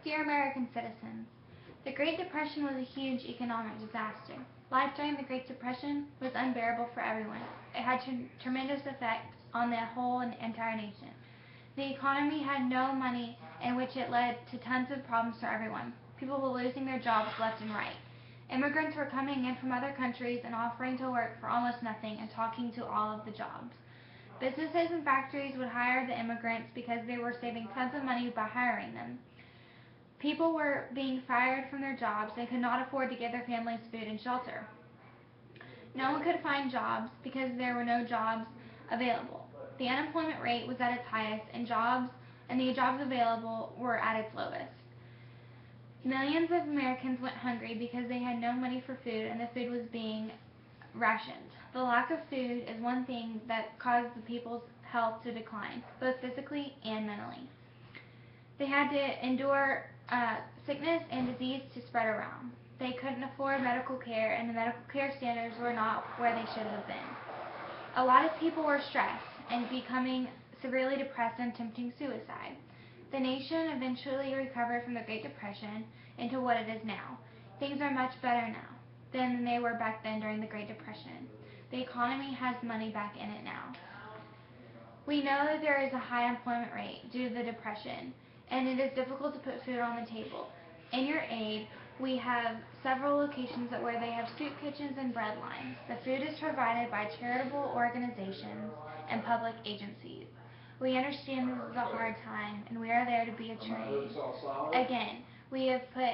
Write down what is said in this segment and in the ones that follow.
Dear American citizens, the Great Depression was a huge economic disaster. Life during the Great Depression was unbearable for everyone. It had tremendous effect on the whole and entire nation. The economy had no money, in which it led to tons of problems for everyone. People were losing their jobs left and right. Immigrants were coming in from other countries and offering to work for almost nothing and talking to all of the jobs. Businesses and factories would hire the immigrants because they were saving tons of money by hiring them. People were being fired from their jobs and could not afford to give their families food and shelter. No one could find jobs because there were no jobs available. The unemployment rate was at its highest and the jobs available were at its lowest. Millions of Americans went hungry because they had no money for food and the food was being rationed. The lack of food is one thing that caused the people's health to decline, both physically and mentally. They had to endure sickness and disease to spread around. They couldn't afford medical care, and the medical care standards were not where they should have been. A lot of people were stressed and becoming severely depressed and attempting suicide. The nation eventually recovered from the Great Depression into what it is now. Things are much better now than they were back then during the Great Depression. The economy has money back in it now. We know that there is a high employment rate due to the Depression, and it is difficult to put food on the table. In your aid, we have several locations where they have soup kitchens and bread lines. The food is provided by charitable organizations and public agencies. We understand this is a hard time, and we are there to be a cheering aid. Again, we have put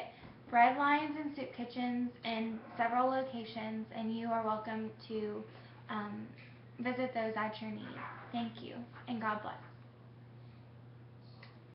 bread lines and soup kitchens in several locations, and you are welcome to visit those at your need. Thank you, and God bless.